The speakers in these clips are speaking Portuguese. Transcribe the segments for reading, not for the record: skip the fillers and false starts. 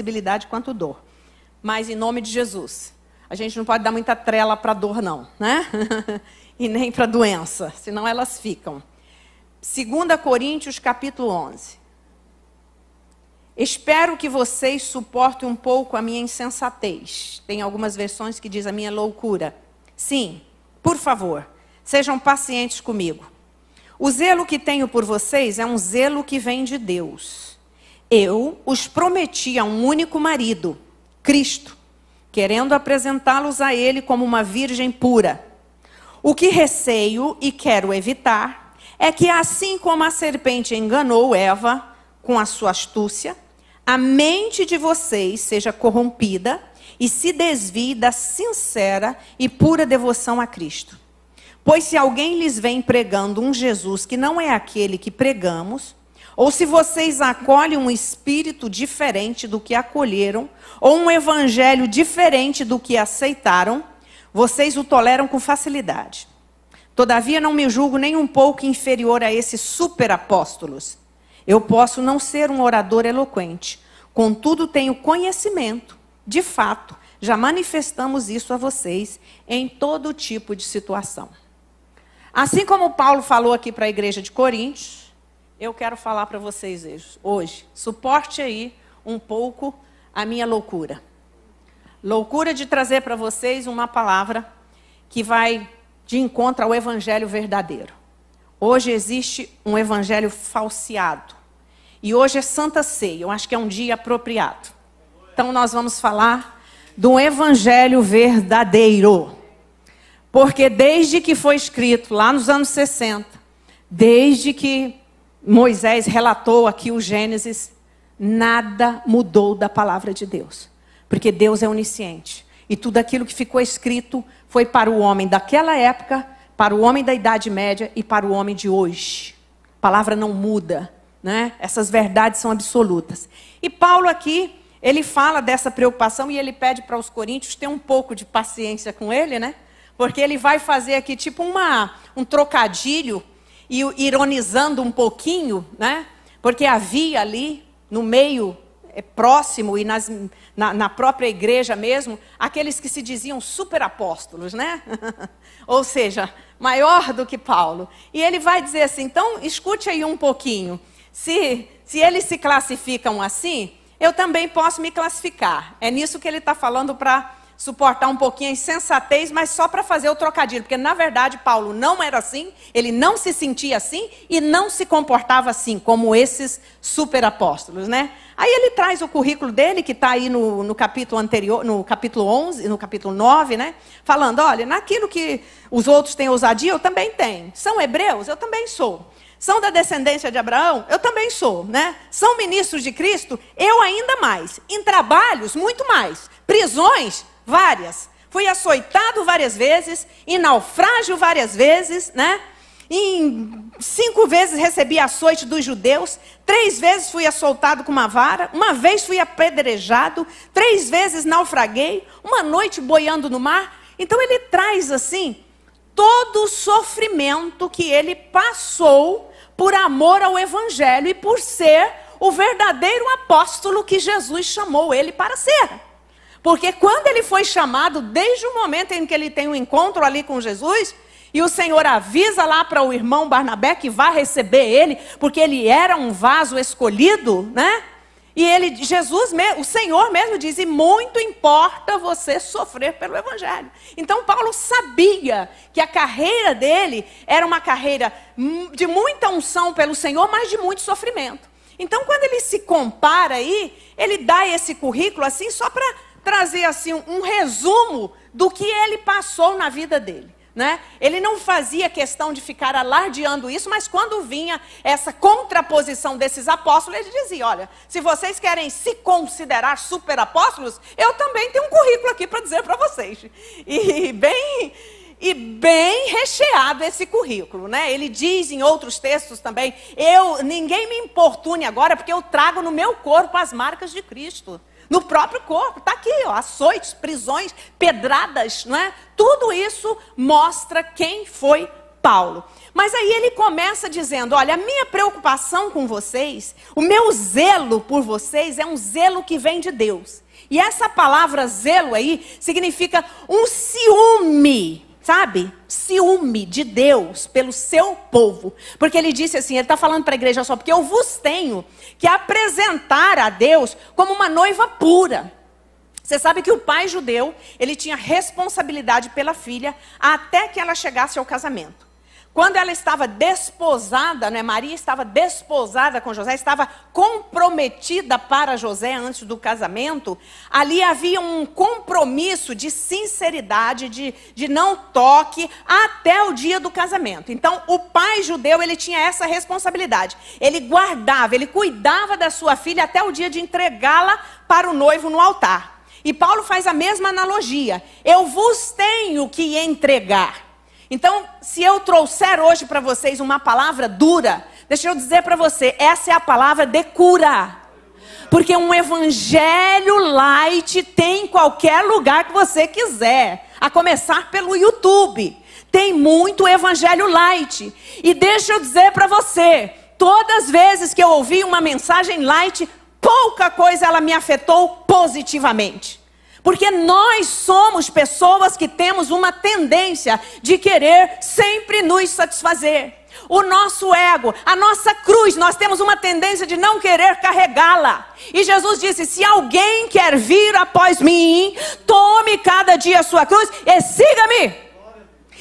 sensibilidade quanto dor. Mas em nome de Jesus, a gente não pode dar muita trela para dor não, né? E nem para doença, senão elas ficam. 2 Coríntios capítulo 11. Espero que vocês suportem um pouco a minha insensatez. Tem algumas versões que diz a minha loucura. Sim, por favor, sejam pacientes comigo. O zelo que tenho por vocês é um zelo que vem de Deus. Eu os prometi a um único marido, Cristo, querendo apresentá-los a Ele como uma virgem pura. O que receio e quero evitar é que, assim como a serpente enganou Eva com a sua astúcia, a mente de vocês seja corrompida e se desvie da sincera e pura devoção a Cristo. Pois se alguém lhes vem pregando um Jesus que não é aquele que pregamos, ou se vocês acolhem um espírito diferente do que acolheram, ou um evangelho diferente do que aceitaram, vocês o toleram com facilidade. Todavia não me julgo nem um pouco inferior a esses superapóstolos. Eu posso não ser um orador eloquente, contudo tenho conhecimento. De fato, já manifestamos isso a vocês em todo tipo de situação. Assim como Paulo falou aqui para a igreja de Coríntios, eu quero falar para vocês hoje. Suporte aí um pouco a minha loucura. Loucura de trazer para vocês uma palavra que vai de encontro ao evangelho verdadeiro. Hoje existe um evangelho falseado. E hoje é Santa Ceia, eu acho que é um dia apropriado. Então nós vamos falar do evangelho verdadeiro. Porque desde que foi escrito, lá nos anos 60, desde que Moisés relatou aqui o Gênesis, nada mudou da palavra de Deus. Porque Deus é onisciente. E tudo aquilo que ficou escrito foi para o homem daquela época, para o homem da Idade Média e para o homem de hoje. A palavra não muda, né? Essas verdades são absolutas. E Paulo aqui, ele fala dessa preocupação e ele pede para os coríntios ter um pouco de paciência com ele, né? Porque ele vai fazer aqui tipo um trocadilho, e ironizando um pouquinho, né? Porque havia ali, no meio próximo e na própria igreja mesmo, aqueles que se diziam superapóstolos, né? Ou seja, maior do que Paulo. E ele vai dizer assim, então escute aí um pouquinho. Se eles se classificam assim, eu também posso me classificar. É nisso que ele está falando para suportar um pouquinho a insensatez, mas só para fazer o trocadilho. Porque, na verdade, Paulo não era assim, ele não se sentia assim e não se comportava assim, como esses superapóstolos, né? Aí ele traz o currículo dele, que está aí no capítulo anterior, no capítulo 11, no capítulo 9, né? Falando, olha, naquilo que os outros têm ousadia, eu também tenho. São hebreus? Eu também sou. São da descendência de Abraão? Eu também sou, né? São ministros de Cristo? Eu ainda mais. Em trabalhos, muito mais. Prisões? Várias. Fui açoitado várias vezes, em naufrágio várias vezes, né? 5 vezes recebi açoite dos judeus, 3 vezes fui açoitado com uma vara, 1 vez fui apedrejado, 3 vezes naufraguei, 1 noite boiando no mar. Então ele traz assim, todo o sofrimento que ele passou por amor ao evangelho e por ser o verdadeiro apóstolo que Jesus chamou ele para ser. Porque quando ele foi chamado, desde o momento em que ele tem um encontro ali com Jesus, e o Senhor avisa lá para o irmão Barnabé que vai receber ele, porque ele era um vaso escolhido, né? E Jesus, o Senhor mesmo diz, e muito importa você sofrer pelo evangelho. Então Paulo sabia que a carreira dele era uma carreira de muita unção pelo Senhor, mas de muito sofrimento. Então quando ele se compara aí, ele dá esse currículo assim só para trazer assim um resumo do que ele passou na vida dele, né? Ele não fazia questão de ficar alardeando isso, mas quando vinha essa contraposição desses apóstolos, ele dizia, olha, se vocês querem se considerar superapóstolos, eu também tenho um currículo aqui para dizer para vocês. E bem recheado esse currículo, né? Ele diz em outros textos também, ninguém me importune agora, porque eu trago no meu corpo as marcas de Cristo. No próprio corpo, está aqui, ó, açoites, prisões, pedradas, não é? Tudo isso mostra quem foi Paulo. Mas aí ele começa dizendo, olha, a minha preocupação com vocês, o meu zelo por vocês é um zelo que vem de Deus. E essa palavra zelo aí significa um ciúme, sabe? Ciúme de Deus pelo seu povo. Porque ele disse assim, ele está falando para a igreja só, porque eu vos tenho que apresentar a Deus como uma noiva pura. Você sabe que o pai judeu, ele tinha responsabilidade pela filha até que ela chegasse ao casamento. Quando ela estava desposada, né, Maria estava desposada com José, estava comprometida para José antes do casamento, ali havia um compromisso de sinceridade, de não toque, até o dia do casamento. Então, o pai judeu, ele tinha essa responsabilidade. Ele guardava, ele cuidava da sua filha até o dia de entregá-la para o noivo no altar. E Paulo faz a mesma analogia. Eu vos tenho que entregar. Então, se eu trouxer hoje para vocês uma palavra dura, deixa eu dizer para você, essa é a palavra de cura. Porque um evangelho light tem em qualquer lugar que você quiser. A começar pelo YouTube. Tem muito evangelho light. E deixa eu dizer para você, todas as vezes que eu ouvi uma mensagem light, pouca coisa ela me afetou positivamente. Porque nós somos pessoas que temos uma tendência de querer sempre nos satisfazer. O nosso ego, a nossa cruz, nós temos uma tendência de não querer carregá-la. E Jesus disse, se alguém quer vir após mim, tome cada dia a sua cruz e siga-me.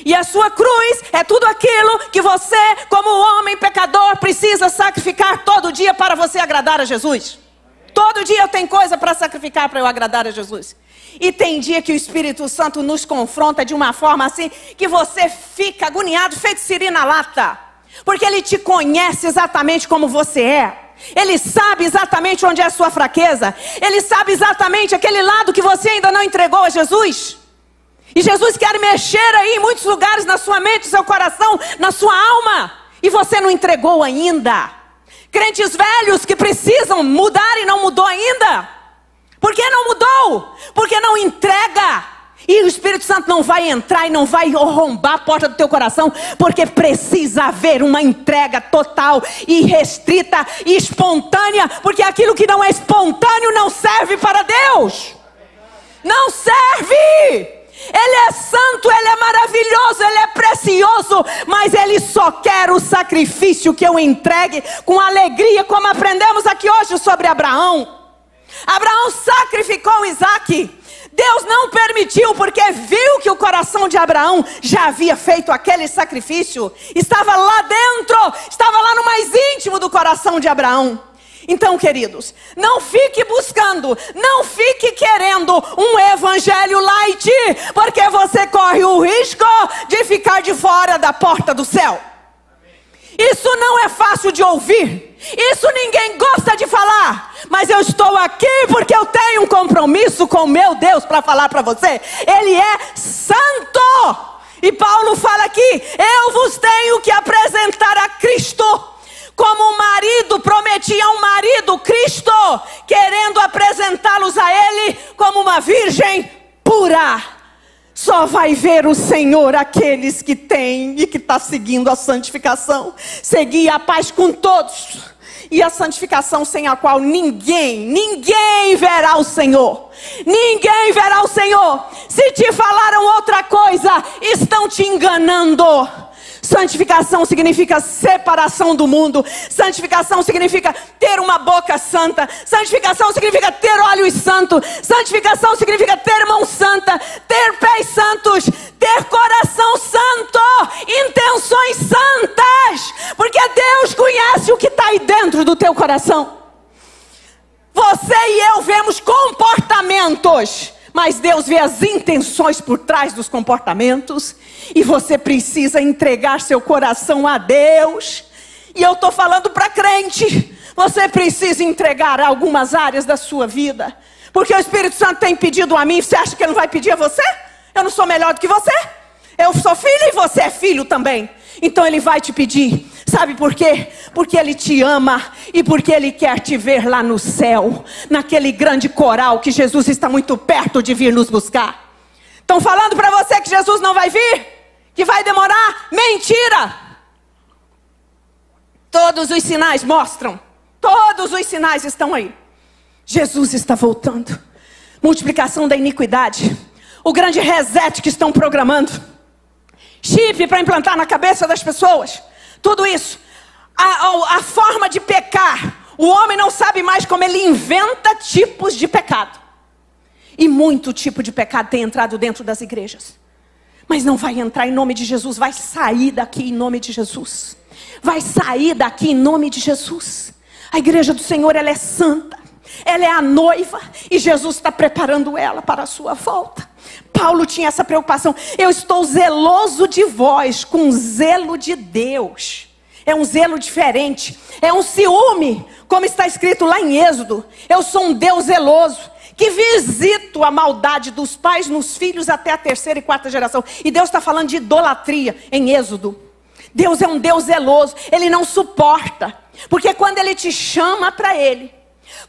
E a sua cruz é tudo aquilo que você, como homem pecador, precisa sacrificar todo dia para você agradar a Jesus. Todo dia eu tenho coisa para sacrificar para eu agradar a Jesus. E tem dia que o Espírito Santo nos confronta de uma forma assim, que você fica agoniado, feito siri na lata. Porque Ele te conhece exatamente como você é. Ele sabe exatamente onde é a sua fraqueza. Ele sabe exatamente aquele lado que você ainda não entregou a Jesus. E Jesus quer mexer aí em muitos lugares na sua mente, no seu coração, na sua alma. E você não entregou ainda. Crentes velhos que precisam mudar e não mudou ainda. Por que não mudou? Porque não entrega. E o Espírito Santo não vai entrar e não vai arrombar a porta do teu coração. Porque precisa haver uma entrega total e restrita e espontânea. Porque aquilo que não é espontâneo não serve para Deus. Não serve. Ele é santo, Ele é maravilhoso, Ele é precioso, mas Ele só quer o sacrifício que eu entregue com alegria, como aprendemos aqui hoje sobre Abraão. Abraão sacrificou Isaque. Deus não permitiu, porque viu que o coração de Abraão já havia feito aquele sacrifício. Estava lá dentro, estava lá no mais íntimo do coração de Abraão. Então, queridos, não fique buscando, não fique querendo um evangelho light, porque você corre o risco de ficar de fora da porta do céu. Isso não é fácil de ouvir, isso ninguém gosta de falar, mas eu estou aqui porque eu tenho um compromisso com o meu Deus para falar para você. Ele é santo. E Paulo fala aqui, eu vos tenho que apresentar a Cristo. Como um marido prometia a um marido, Cristo, querendo apresentá-los a Ele como uma virgem pura. Só vai ver o Senhor aqueles que têm e que estão seguindo a santificação. Seguir a paz com todos. E a santificação sem a qual ninguém verá o Senhor. Ninguém verá o Senhor. Se te falaram outra coisa, estão te enganando. Santificação significa separação do mundo. Santificação significa ter uma boca santa. Santificação significa ter olhos santos. Santificação significa ter mão santa, ter pés santos, ter coração santo, intenções santas. Porque Deus conhece o que está aí dentro do teu coração. Você e eu vemos comportamentos, mas Deus vê as intenções por trás dos comportamentos. E você precisa entregar seu coração a Deus. E eu estou falando para crente. Você precisa entregar algumas áreas da sua vida. Porque o Espírito Santo tem pedido a mim. Você acha que Ele não vai pedir a você? Eu não sou melhor do que você. Eu sou filho e você é filho também. Então Ele vai te pedir. Sabe por quê? Porque Ele te ama e porque Ele quer te ver lá no céu. Naquele grande coral que Jesus está muito perto de vir nos buscar. Estão falando para você que Jesus não vai vir? Que vai demorar? Mentira! Todos os sinais mostram. Todos os sinais estão aí. Jesus está voltando. Multiplicação da iniquidade. O grande reset que estão programando. Chip para implantar na cabeça das pessoas. Tudo isso. A forma de pecar. O homem não sabe mais como ele inventa tipos de pecado. E muito tipo de pecado tem entrado dentro das igrejas. Mas não vai entrar em nome de Jesus. Vai sair daqui em nome de Jesus. Vai sair daqui em nome de Jesus. A igreja do Senhor, ela é santa. Ela é a noiva. E Jesus está preparando ela para a sua volta. Paulo tinha essa preocupação. Eu estou zeloso de vós, com zelo de Deus. É um zelo diferente. É um ciúme, como está escrito lá em Êxodo. Eu sou um Deus zeloso, que visito a maldade dos pais nos filhos até a 3ª e 4ª geração. E Deus está falando de idolatria em Êxodo. Deus é um Deus zeloso. Ele não suporta. Porque quando Ele te chama para Ele,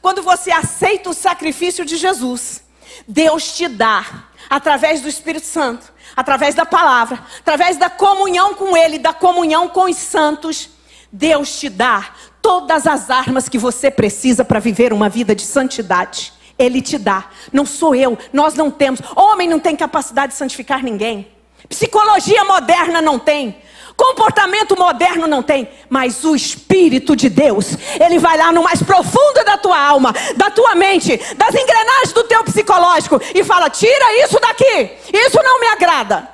quando você aceita o sacrifício de Jesus, Deus te dá, através do Espírito Santo, através da palavra, através da comunhão com Ele, da comunhão com os santos, Deus te dá todas as armas que você precisa para viver uma vida de santidade. Ele te dá, não sou eu, nós não temos. Homem não tem capacidade de santificar ninguém. Psicologia moderna não tem. Comportamento moderno não tem. Mas o Espírito de Deus, Ele vai lá no mais profundo da tua alma, da tua mente, das engrenagens do teu psicológico e fala, tira isso daqui, isso não me agrada.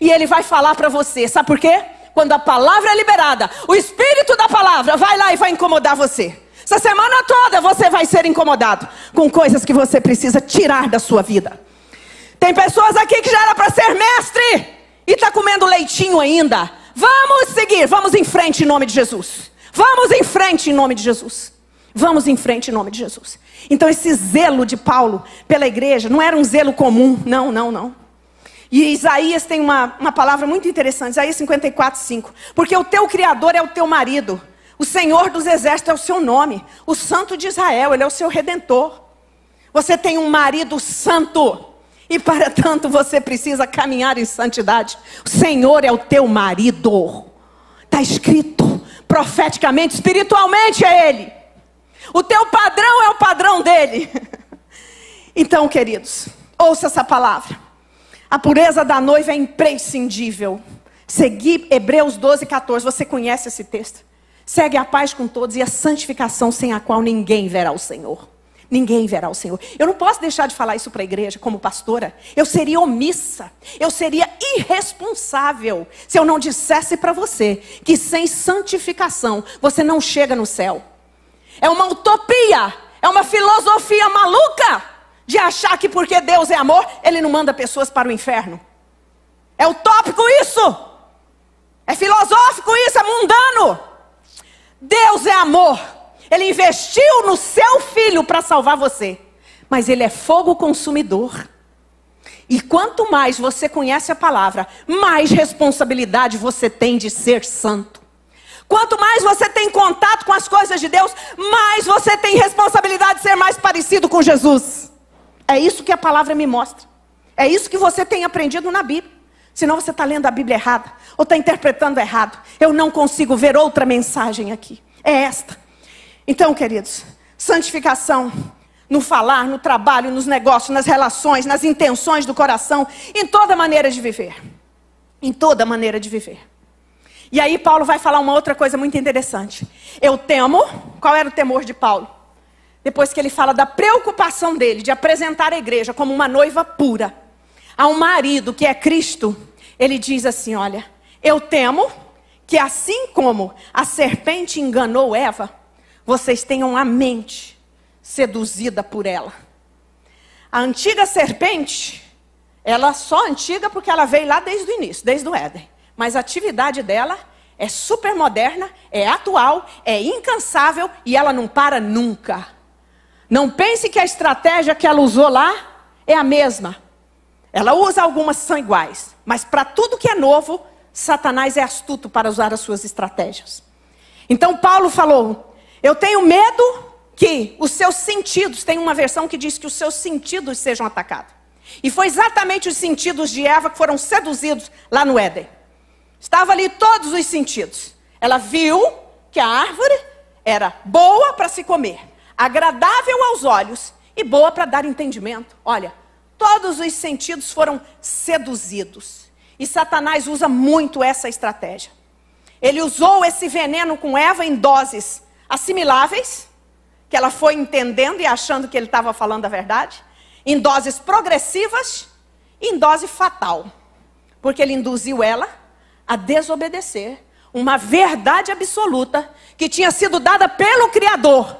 E Ele vai falar para você, sabe por quê? Quando a palavra é liberada, o Espírito da palavra vai lá e vai incomodar você. Essa semana toda você vai ser incomodado com coisas que você precisa tirar da sua vida. Tem pessoas aqui que já era para ser mestre e está comendo leitinho ainda. Vamos seguir, vamos em frente em nome de Jesus. Vamos em frente em nome de Jesus. Vamos em frente em nome de Jesus. Então esse zelo de Paulo pela igreja não era um zelo comum, não. E Isaías tem uma palavra muito interessante, Isaías 54:5. Porque o teu Criador é o teu marido, o Senhor dos exércitos é o seu nome, o Santo de Israel, Ele é o seu Redentor. Você tem um marido santo. E para tanto você precisa caminhar em santidade. O Senhor é o teu marido. Está escrito profeticamente, espiritualmente é Ele. O teu padrão é o padrão dele. Então, queridos, ouça essa palavra. A pureza da noiva é imprescindível. Segui Hebreus 12:14. Você conhece esse texto? Segue a paz com todos e a santificação, sem a qual ninguém verá o Senhor. Ninguém verá o Senhor. Eu não posso deixar de falar isso para a igreja como pastora. Eu seria omissa. Eu seria irresponsável se eu não dissesse para você que sem santificação você não chega no céu. É uma utopia. É uma filosofia maluca de achar que porque Deus é amor, Ele não manda pessoas para o inferno. É utópico isso. É filosófico isso. É mundano. Deus é amor. Ele investiu no seu filho para salvar você. Mas Ele é fogo consumidor. E quanto mais você conhece a palavra, mais responsabilidade você tem de ser santo. Quanto mais você tem contato com as coisas de Deus, mais você tem responsabilidade de ser mais parecido com Jesus. É isso que a palavra me mostra. É isso que você tem aprendido na Bíblia. Senão você está lendo a Bíblia errada. Ou está interpretando errado. Eu não consigo ver outra mensagem aqui. É esta. Então, queridos, santificação no falar, no trabalho, nos negócios, nas relações, nas intenções do coração, em toda maneira de viver. Em toda maneira de viver. E aí Paulo vai falar uma outra coisa muito interessante. Eu temo, qual era o temor de Paulo? Depois que ele fala da preocupação dele de apresentar a igreja como uma noiva pura, a um marido que é Cristo, ele diz assim, olha, eu temo que assim como a serpente enganou Eva, vocês tenham a mente seduzida por ela. A antiga serpente, ela só antiga porque ela veio lá desde o início, desde o Éden. Mas a atividade dela é super moderna, é atual, é incansável e ela não para nunca. Não pense que a estratégia que ela usou lá é a mesma. Ela usa algumas que são iguais. Mas para tudo que é novo, Satanás é astuto para usar as suas estratégias. Então Paulo falou, eu tenho medo que os seus sentidos, tem uma versão que diz que os seus sentidos sejam atacados. E foi exatamente os sentidos de Eva que foram seduzidos lá no Éden. Estava ali todos os sentidos. Ela viu que a árvore era boa para se comer, agradável aos olhos e boa para dar entendimento. Olha, todos os sentidos foram seduzidos. E Satanás usa muito essa estratégia. Ele usou esse veneno com Eva em doses assimiláveis, que ela foi entendendo e achando que ele estava falando a verdade, em doses progressivas e em dose fatal. Porque ele induziu ela a desobedecer uma verdade absoluta que tinha sido dada pelo Criador.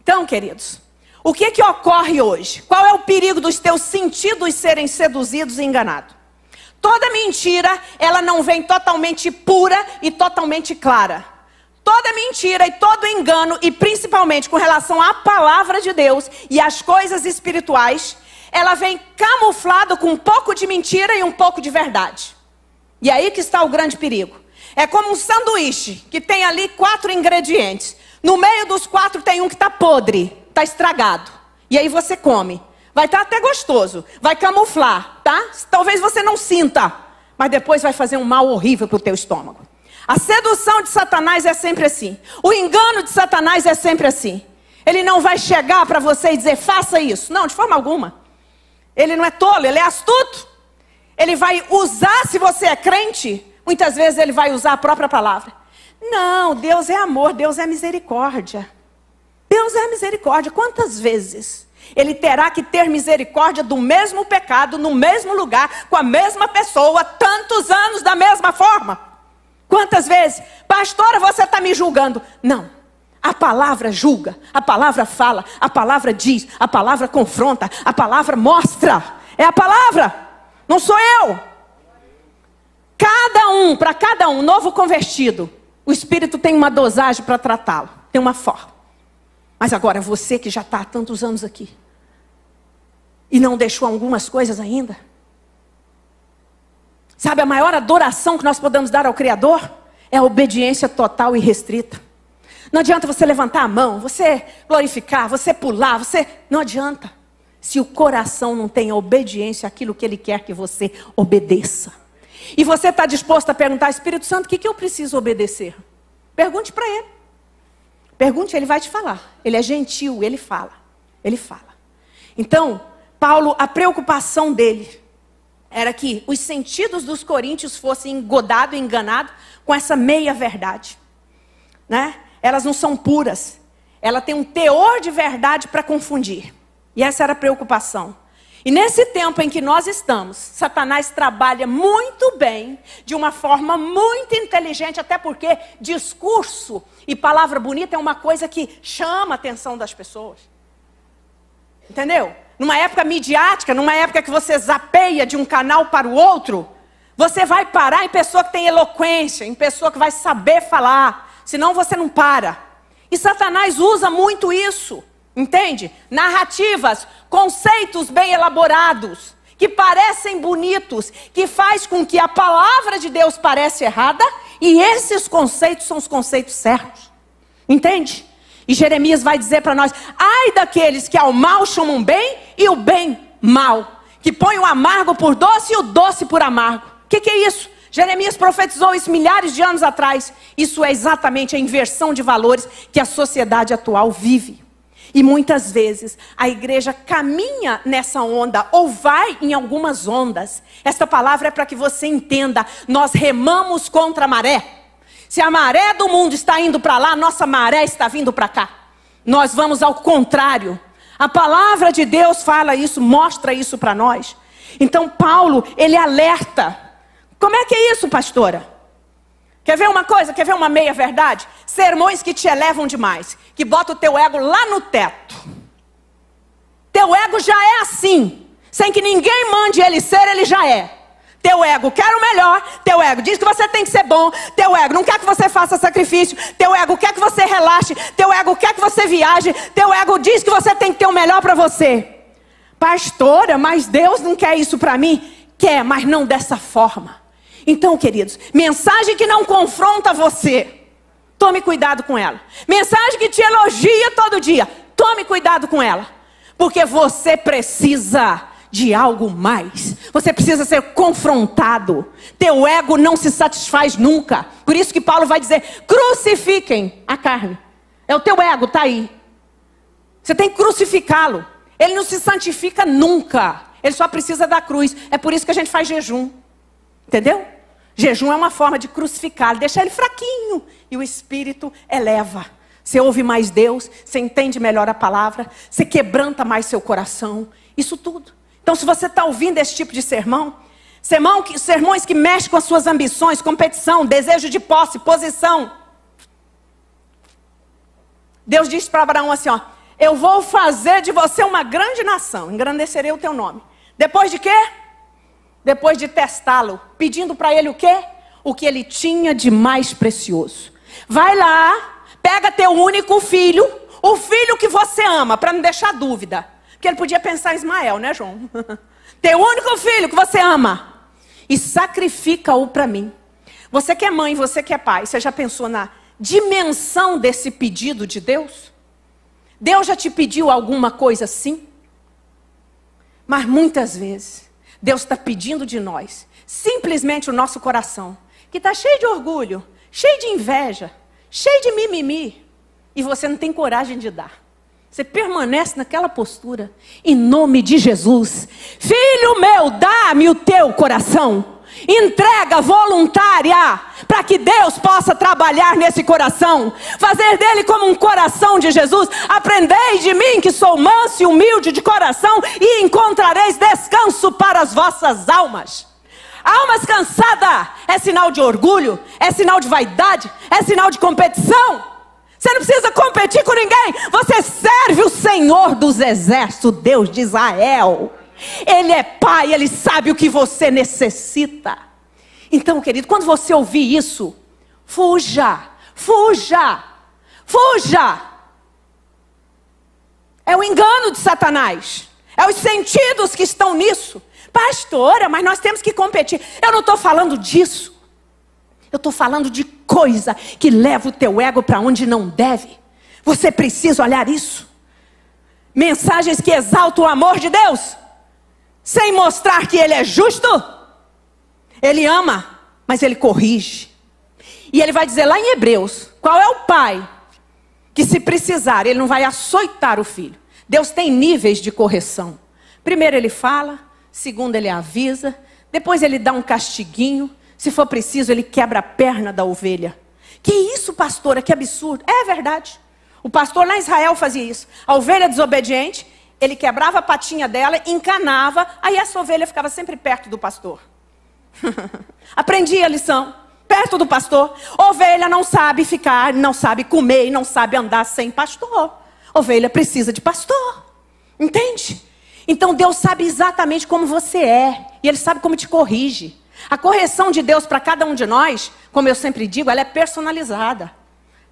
Então, queridos, o que ocorre hoje? Qual é o perigo dos teus sentidos serem seduzidos e enganados? Toda mentira, ela não vem totalmente pura e totalmente clara. Toda mentira e todo engano, e principalmente com relação à palavra de Deus e às coisas espirituais, ela vem camuflada com um pouco de mentira e um pouco de verdade. E aí que está o grande perigo. É como um sanduíche que tem ali 4 ingredientes. No meio dos 4 tem um que está podre, está estragado. E aí você come. Vai estar até gostoso, vai camuflar, tá? Talvez você não sinta, mas depois vai fazer um mal horrível para o teu estômago. A sedução de Satanás é sempre assim. O engano de Satanás é sempre assim. Ele não vai chegar para você e dizer, faça isso. Não, de forma alguma. Ele não é tolo, ele é astuto. Ele vai usar, se você é crente, muitas vezes ele vai usar a própria palavra. Não, Deus é amor, Deus é misericórdia. Deus é misericórdia. Quantas vezes ele terá que ter misericórdia do mesmo pecado, no mesmo lugar, com a mesma pessoa, tantos anos da mesma forma? Quantas vezes? Pastora, você está me julgando. Não, a palavra julga, a palavra fala, a palavra diz, a palavra confronta, a palavra mostra. É a palavra, não sou eu. Para cada um novo convertido, o Espírito tem uma dosagem para tratá-lo, tem uma forma. Mas agora você que já está há tantos anos aqui e não deixou algumas coisas ainda. Sabe, a maior adoração que nós podemos dar ao Criador é a obediência total e restrita. Não adianta você levantar a mão, você glorificar, você pular, não adianta. Se o coração não tem a obediência àquilo que Ele quer que você obedeça. E você está disposto a perguntar, Espírito Santo, o que eu preciso obedecer? Pergunte para Ele. Pergunte, Ele vai te falar. Ele é gentil, Ele fala. Ele fala. Então, Paulo, a preocupação dele era que os sentidos dos coríntios fossem engodados e enganados com essa meia verdade. Né? Elas não são puras. Ela tem um teor de verdade para confundir. E essa era a preocupação. E nesse tempo em que nós estamos, Satanás trabalha muito bem, de uma forma muito inteligente, até porque discurso e palavra bonita é uma coisa que chama a atenção das pessoas. Entendeu? Numa época midiática, numa época que você zapeia de um canal para o outro, você vai parar em pessoa que tem eloquência, em pessoa que vai saber falar, senão você não para. E Satanás usa muito isso. Entende? Narrativas, conceitos bem elaborados, que parecem bonitos, que faz com que a palavra de Deus pareça errada, e esses conceitos são os conceitos certos. Entende? E Jeremias vai dizer para nós, ai daqueles que ao mal chamam bem e o bem mal, que põem o amargo por doce e o doce por amargo. O que é isso? Jeremias profetizou isso milhares de anos atrás. Isso é exatamente a inversão de valores que a sociedade atual vive. E muitas vezes a igreja caminha nessa onda, ou vai em algumas ondas. Esta palavra é para que você entenda, nós remamos contra a maré. Se a maré do mundo está indo para lá, nossa maré está vindo para cá. Nós vamos ao contrário. A palavra de Deus fala isso, mostra isso para nós. Então Paulo, ele alerta. Como é que é isso, pastora? Quer ver uma coisa? Quer ver uma meia verdade? Sermões que te elevam demais, que botam o teu ego lá no teto. Teu ego já é assim, sem que ninguém mande ele ser, ele já é. Teu ego quer o melhor, teu ego diz que você tem que ser bom, teu ego não quer que você faça sacrifício, teu ego quer que você relaxe, teu ego quer que você viaje, teu ego diz que você tem que ter o melhor para você. Pastora, mas Deus não quer isso para mim? Quer, mas não dessa forma. Então, queridos, mensagem que não confronta você, tome cuidado com ela. Mensagem que te elogia todo dia, tome cuidado com ela. Porque você precisa de algo mais. Você precisa ser confrontado. Teu ego não se satisfaz nunca. Por isso que Paulo vai dizer, crucifiquem a carne. É o teu ego, está aí. Você tem que crucificá-lo. Ele não se santifica nunca. Ele só precisa da cruz. É por isso que a gente faz jejum. Entendeu? Jejum é uma forma de crucificá-lo, deixar ele fraquinho. E o Espírito eleva. Você ouve mais Deus, você entende melhor a palavra, você quebranta mais seu coração. Isso tudo. Então, se você está ouvindo esse tipo de sermão, sermões que mexem com as suas ambições, competição, desejo de posse, posição. Deus disse para Abraão assim, ó, eu vou fazer de você uma grande nação, engrandecerei o teu nome. Depois de quê? Depois de testá-lo, pedindo para ele o quê? O que ele tinha de mais precioso. Vai lá, pega teu único filho, o filho que você ama, para não deixar dúvida. Porque ele podia pensar em Ismael, né, João? Teu único filho que você ama. E sacrifica-o para mim. Você que é mãe, você que é pai, você já pensou na dimensão desse pedido de Deus? Deus já te pediu alguma coisa assim? Mas muitas vezes, Deus está pedindo de nós, simplesmente o nosso coração, que está cheio de orgulho, cheio de inveja, cheio de mimimi, e você não tem coragem de dar. Você permanece naquela postura, em nome de Jesus. Filho meu, dá-me o teu coração. Entrega voluntária, para que Deus possa trabalhar nesse coração. Fazer dele como um coração de Jesus. Aprendei de mim que sou manso e humilde de coração, e encontrareis descanso para as vossas almas. Almas cansadas é sinal de orgulho, é sinal de vaidade, é sinal de competição. Você não precisa competir com ninguém. Você serve o Senhor dos exércitos, Deus de Israel. Ele é pai, ele sabe o que você necessita. Então, querido, quando você ouvir isso, fuja, fuja, fuja. É o engano de Satanás. É os sentidos que estão nisso. Pastora, mas nós temos que competir. Eu não estou falando disso. Eu estou falando de coisa que leva o teu ego para onde não deve. Você precisa olhar isso. Mensagens que exaltam o amor de Deus, sem mostrar que Ele é justo. Ele ama, mas Ele corrige. E Ele vai dizer lá em Hebreus, qual é o pai que, se precisar, Ele não vai açoitar o filho. Deus tem níveis de correção. Primeiro Ele fala, segundo Ele avisa, depois Ele dá um castiguinho. Se for preciso, Ele quebra a perna da ovelha. Que isso, pastora, que absurdo. É verdade. O pastor lá em Israel fazia isso. A ovelha desobediente, ele quebrava a patinha dela, encanava, aí essa ovelha ficava sempre perto do pastor. Aprendi a lição. Perto do pastor. Ovelha não sabe ficar, não sabe comer, não sabe andar sem pastor. Ovelha precisa de pastor. Entende? Então Deus sabe exatamente como você é. E Ele sabe como te corrige. A correção de Deus para cada um de nós, como eu sempre digo, ela é personalizada.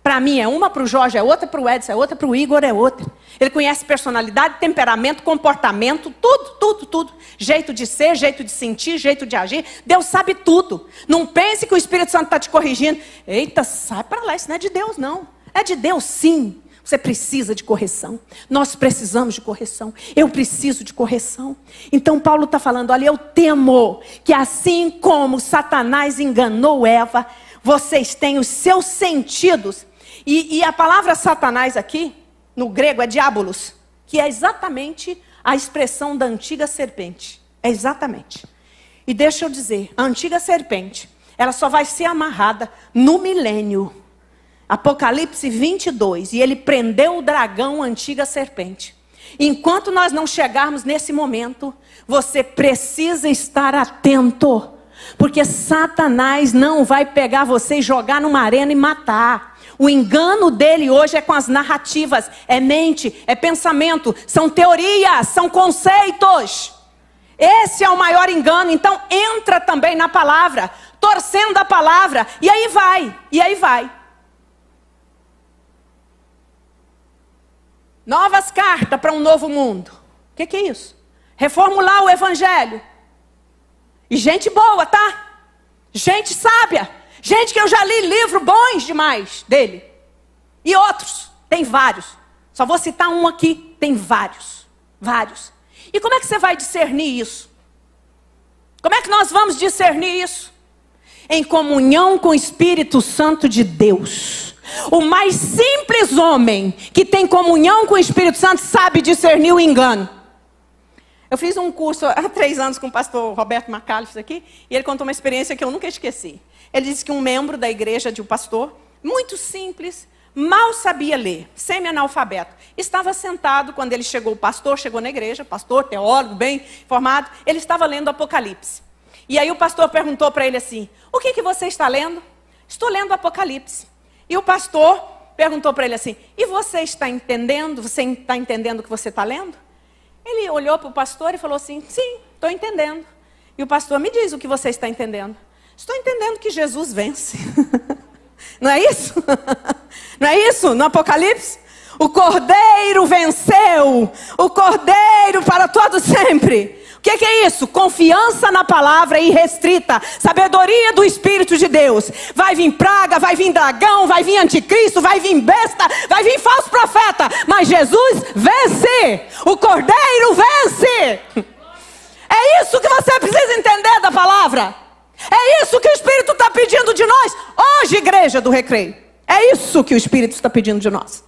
Para mim é uma, para o Jorge é outra, para o Edson é outra, para o Igor é outra. Ele conhece personalidade, temperamento, comportamento, tudo, tudo, tudo. Jeito de ser, jeito de sentir, jeito de agir. Deus sabe tudo. Não pense que o Espírito Santo está te corrigindo. Eita, sai para lá, isso não é de Deus não. É de Deus sim. Você precisa de correção. Nós precisamos de correção. Eu preciso de correção. Então Paulo está falando, olha, eu temo que assim como Satanás enganou Eva, vocês têm os seus sentidos. E a palavra Satanás aqui, no grego é diabolos, que é exatamente a expressão da antiga serpente. É exatamente. E deixa eu dizer, a antiga serpente, ela só vai ser amarrada no milênio. Apocalipse 22, e ele prendeu o dragão, a antiga serpente. Enquanto nós não chegarmos nesse momento, você precisa estar atento, porque Satanás não vai pegar você e jogar numa arena e matar. O engano dele hoje é com as narrativas, é mente, é pensamento, são teorias, são conceitos. Esse é o maior engano. Então entra também na palavra, torcendo a palavra, e aí vai, e aí vai. Novas cartas para um novo mundo. O que é isso? Reformular o evangelho. E gente boa, tá? Gente sábia. Gente que eu já li livros bons demais dele. E outros. Tem vários. Só vou citar um aqui. Tem vários. Vários. E como é que você vai discernir isso? Como é que nós vamos discernir isso? Em comunhão com o Espírito Santo de Deus. O mais simples homem que tem comunhão com o Espírito Santo sabe discernir o engano. Eu fiz um curso há 3 anos com o pastor Roberto McAllister aqui, e ele contou uma experiência que eu nunca esqueci. Ele disse que um membro da igreja de um pastor, muito simples, mal sabia ler, semi-analfabeto, estava sentado quando ele chegou, o pastor chegou na igreja, pastor, teólogo, bem formado, ele estava lendo Apocalipse. E aí o pastor perguntou para ele assim, o que você está lendo? Estou lendo Apocalipse. E o pastor perguntou para ele assim, e você está entendendo? Você está entendendo o que você está lendo? Ele olhou para o pastor e falou assim, sim, estou entendendo. E o pastor, me diz o que você está entendendo. Estou entendendo que Jesus vence. Não é isso? Não é isso no Apocalipse? O Cordeiro venceu. O Cordeiro para todo sempre. O que é isso? Confiança na palavra irrestrita. Sabedoria do Espírito de Deus. Vai vir praga, vai vir dragão, vai vir anticristo, vai vir besta, vai vir falso profeta. Mas Jesus vence. O Cordeiro vence. É isso que você precisa entender da palavra. É isso que o Espírito está pedindo de nós. Hoje, igreja do Recreio. É isso que o Espírito está pedindo de nós.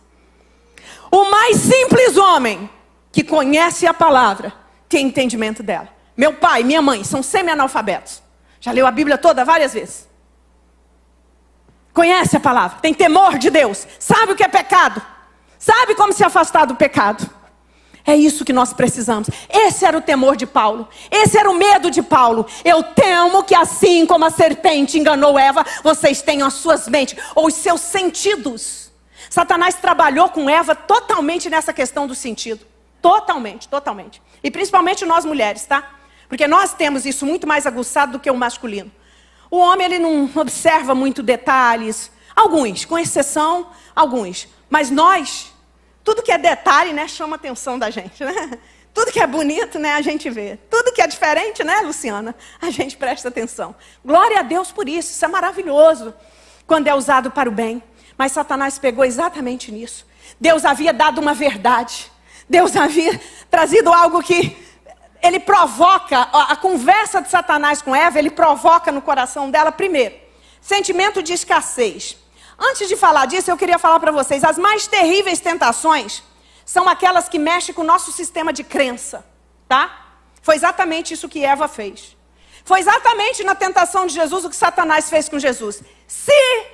O mais simples homem que conhece a palavra tem entendimento dela. Meu pai, minha mãe são semi-analfabetos. Já leu a Bíblia toda várias vezes. Conhece a palavra, tem temor de Deus. Sabe o que é pecado. Sabe como se afastar do pecado. É isso que nós precisamos. Esse era o temor de Paulo. Esse era o medo de Paulo. Eu temo que assim como a serpente enganou Eva, vocês tenham as suas mentes, ou os seus sentidos. Satanás trabalhou com Eva totalmente nessa questão do sentido. Totalmente, totalmente. E principalmente nós mulheres, tá? Porque nós temos isso muito mais aguçado do que o masculino. O homem, ele não observa muito detalhes. Alguns, com exceção, alguns. Mas nós, tudo que é detalhe, né, chama a atenção da gente, né? Tudo que é bonito, né, a gente vê. Tudo que é diferente, né, Luciana, a gente presta atenção. Glória a Deus por isso. Isso é maravilhoso quando é usado para o bem. Mas Satanás pegou exatamente nisso. Deus havia dado uma verdade. Deus havia trazido algo que ele provoca, a conversa de Satanás com Eva, ele provoca no coração dela, primeiro, sentimento de escassez. Antes de falar disso, eu queria falar para vocês, as mais terríveis tentações são aquelas que mexem com o nosso sistema de crença, tá? Foi exatamente isso que Eva fez. Foi exatamente na tentação de Jesus o que Satanás fez com Jesus. Se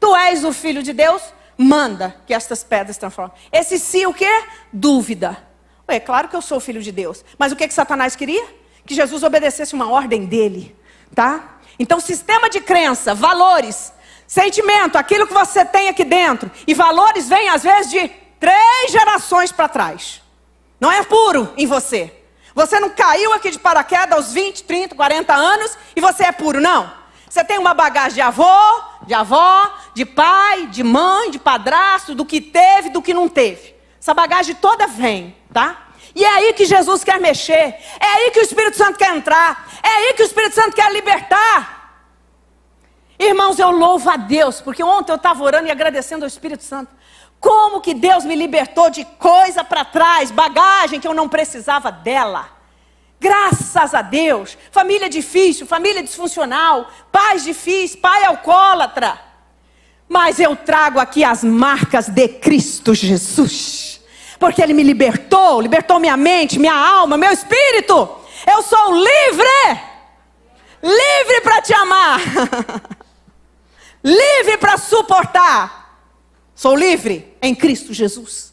tu és o Filho de Deus, manda que estas pedras transformem. Esse se o quê? Dúvida. É claro que eu sou o Filho de Deus. Mas o que Satanás queria? Que Jesus obedecesse uma ordem dele, tá? Então, sistema de crença, valores, sentimento, aquilo que você tem aqui dentro. E valores vêm, às vezes, de 3 gerações para trás. Não é puro em você. Você não caiu aqui de paraquedas aos 20, 30, 40 anos e você é puro, não. Você tem uma bagagem de avô, de avó, de pai, de mãe, de padrasto, do que teve, do que não teve. Essa bagagem toda vem, tá? E é aí que Jesus quer mexer. É aí que o Espírito Santo quer entrar. É aí que o Espírito Santo quer libertar. Irmãos, eu louvo a Deus, porque ontem eu estava orando e agradecendo ao Espírito Santo. Como que Deus me libertou de coisa para trás, bagagem que eu não precisava dela. Graças a Deus. Família difícil, família disfuncional, pais difíceis, pai alcoólatra. Mas eu trago aqui as marcas de Cristo Jesus. Porque Ele me libertou, libertou minha mente, minha alma, meu espírito. Eu sou livre. Livre para te amar. Livre para suportar. Sou livre em Cristo Jesus.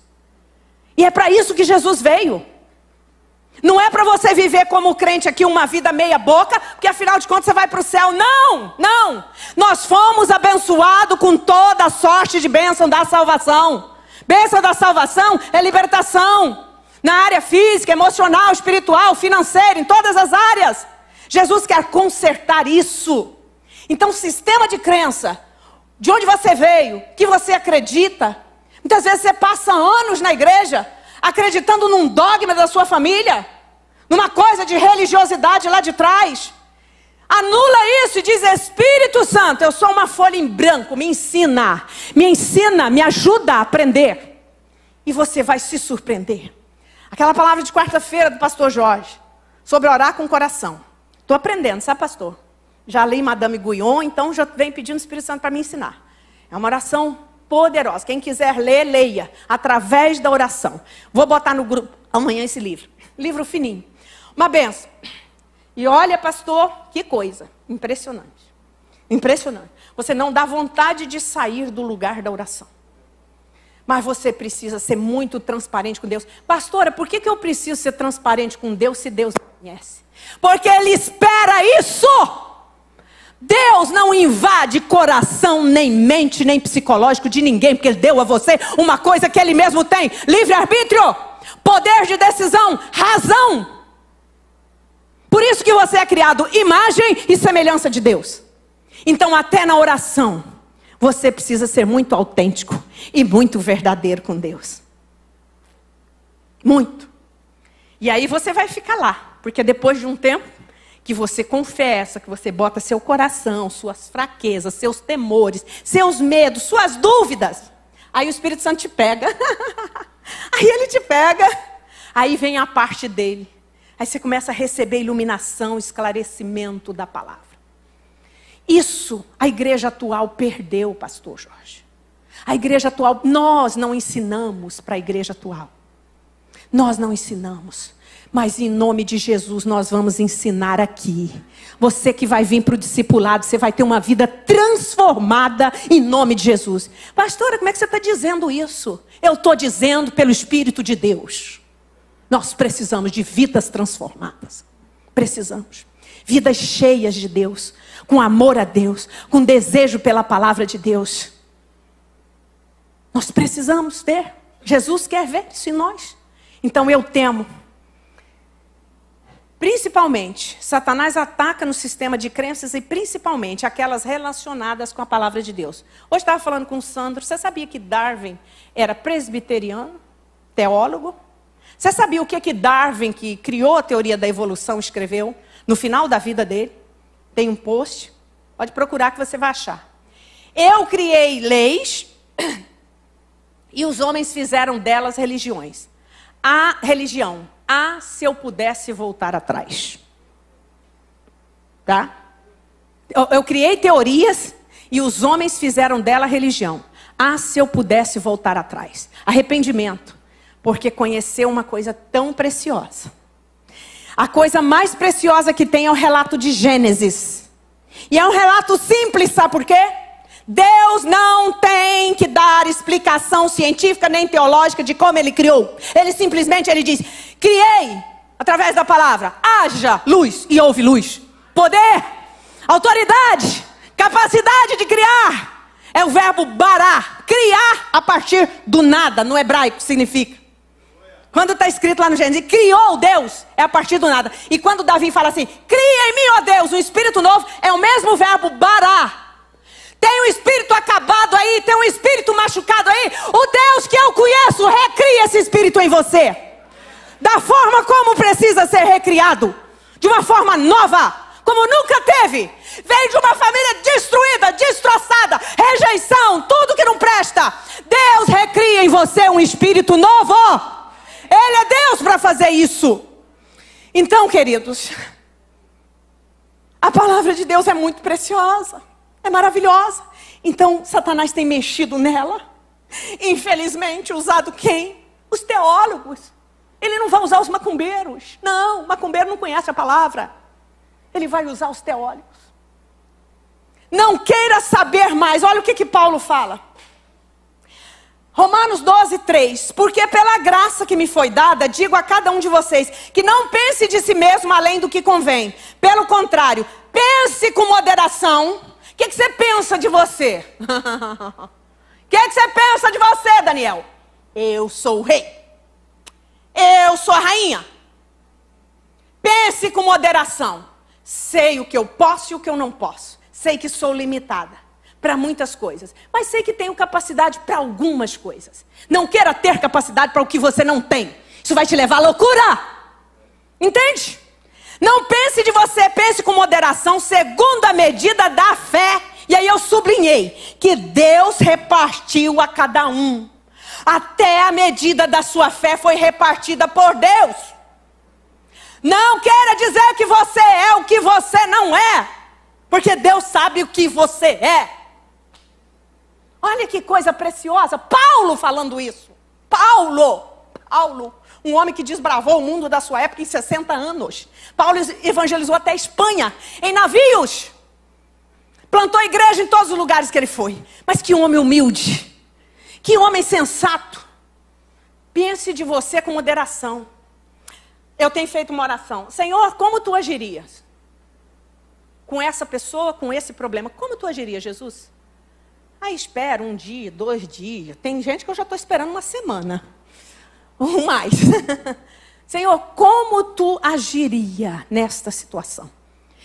E é para isso que Jesus veio. Não é para você viver como crente aqui uma vida meia boca, porque afinal de contas você vai para o céu. Não, não. Nós fomos abençoados com toda a sorte de bênção da salvação. Bênção da salvação é libertação. Na área física, emocional, espiritual, financeira, em todas as áreas. Jesus quer consertar isso. Então, sistema de crença, de onde você veio, que você acredita. Muitas vezes você passa anos na igreja acreditando num dogma da sua família, numa coisa de religiosidade lá de trás. Anula isso e diz: Espírito Santo, eu sou uma folha em branco, me ensina, me ajuda a aprender. E você vai se surpreender. Aquela palavra de quarta-feira do pastor Jorge, sobre orar com o coração. Estou aprendendo, sabe, pastor? Já li Madame Guyon, então já venho pedindo o Espírito Santo para me ensinar. É uma oração poderosa. Quem quiser ler, leia. Através da oração. Vou botar no grupo amanhã esse livro. Livro fininho. Uma benção. E olha, pastor, que coisa. Impressionante. Impressionante. Você não dá vontade de sair do lugar da oração. Mas você precisa ser muito transparente com Deus. Pastora, por que eu preciso ser transparente com Deus se Deus me conhece? Porque Ele espera isso. Deus não invade coração, nem mente, nem psicológico de ninguém, porque Ele deu a você uma coisa que Ele mesmo tem: livre-arbítrio, poder de decisão, razão. Por isso que você é criado imagem e semelhança de Deus. Então até na oração, você precisa ser muito autêntico e muito verdadeiro com Deus. Muito. E aí você vai ficar lá, porque depois de um tempo que você confessa, que você bota seu coração, suas fraquezas, seus temores, seus medos, suas dúvidas, aí o Espírito Santo te pega. Aí Ele te pega. Aí vem a parte dele. Aí você começa a receber iluminação, esclarecimento da palavra. Isso a igreja atual perdeu, pastor Jorge. A igreja atual, nós não ensinamos para a igreja atual. Nós não ensinamos. Mas em nome de Jesus nós vamos ensinar aqui. Você que vai vir para o discipulado, você vai ter uma vida transformada em nome de Jesus. Pastora, como é que você está dizendo isso? Eu estou dizendo pelo Espírito de Deus. Nós precisamos de vidas transformadas. Precisamos. Vidas cheias de Deus, com amor a Deus, com desejo pela palavra de Deus. Nós precisamos ver. Jesus quer ver isso em nós. Então eu temo. Principalmente, Satanás ataca no sistema de crenças e principalmente aquelas relacionadas com a palavra de Deus. Hoje estava falando com o Sandro, você sabia que Darwin era presbiteriano, teólogo? Você sabia o que Darwin, que criou a teoria da evolução, escreveu no final da vida dele? Tem um post, pode procurar que você vai achar. Eu criei leis e os homens fizeram delas religiões. A religião. Se eu pudesse voltar atrás. Tá? Eu criei teorias e os homens fizeram dela religião. Se eu pudesse voltar atrás. Arrependimento. Porque conheceu uma coisa tão preciosa. A coisa mais preciosa que tem é o relato de Gênesis. E é um relato simples, sabe por quê? Deus não tem que dar explicação científica nem teológica de como Ele criou. Ele simplesmente diz: criei através da palavra. Haja luz e houve luz. Poder, autoridade, capacidade de criar. É o verbo bará, criar a partir do nada. No hebraico significa. Quando está escrito lá no Gênesis, criou Deus, é a partir do nada. E quando Davi fala assim, cria em mim, ó Deus, um espírito novo, é o mesmo verbo bará. Tem um espírito acabado aí, tem um espírito machucado aí. O Deus que eu conheço, recria esse espírito em você. Da forma como precisa ser recriado. De uma forma nova, como nunca teve. Veio de uma família destruída, destroçada, rejeição, tudo que não presta. Deus recria em você um espírito novo. Ele é Deus para fazer isso. Então, queridos, a palavra de Deus é muito preciosa. É maravilhosa. Então, Satanás tem mexido nela. Infelizmente, usado quem? Os teólogos. Ele não vai usar os macumbeiros. Não, o macumbeiro não conhece a palavra. Ele vai usar os teólogos. Não queira saber mais. Olha o que Paulo fala. Romanos 12:3. Porque pela graça que me foi dada, digo a cada um de vocês, que não pense de si mesmo além do que convém. Pelo contrário, pense com moderação. O que você pensa de você? O que você pensa de você, Daniel? Eu sou o rei. Eu sou a rainha. Pense com moderação. Sei o que eu posso e o que eu não posso. Sei que sou limitada para muitas coisas. Mas sei que tenho capacidade para algumas coisas. Não queira ter capacidade para o que você não tem. Isso vai te levar à loucura. Entende? Não pense de você, pense com moderação, segundo a medida da fé. E aí eu sublinhei que Deus repartiu a cada um. Até a medida da sua fé foi repartida por Deus. Não queira dizer que você é o que você não é, porque Deus sabe o que você é. Olha que coisa preciosa, Paulo falando isso. Paulo, um homem que desbravou o mundo da sua época em 60 anos. Paulo evangelizou até a Espanha, em navios. Plantou igreja em todos os lugares que ele foi. Mas que homem humilde, que homem sensato. Pense de você com moderação. Eu tenho feito uma oração. Senhor, como tu agirias? Com essa pessoa, com esse problema. Como tu agirias, Jesus? Aí espera 1 dia, 2 dias. Tem gente que eu já estou esperando uma semana. Ou mais. Senhor, como tu agiria nesta situação?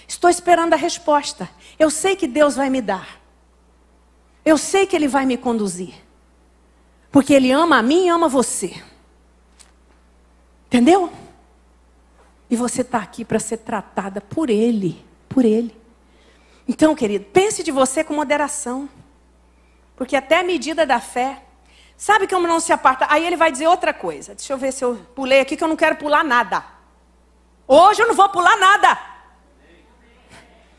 Estou esperando a resposta. Eu sei que Deus vai me dar. Eu sei que Ele vai me conduzir. Porque Ele ama a mim e ama você. Entendeu? E você está aqui para ser tratada por Ele. Por Ele. Então, querido, pense de você com moderação. Porque até a medida da fé, sabe como não se aparta? Aí ele vai dizer outra coisa. Deixa eu ver se eu pulei aqui, que eu não quero pular nada. Hoje eu não vou pular nada.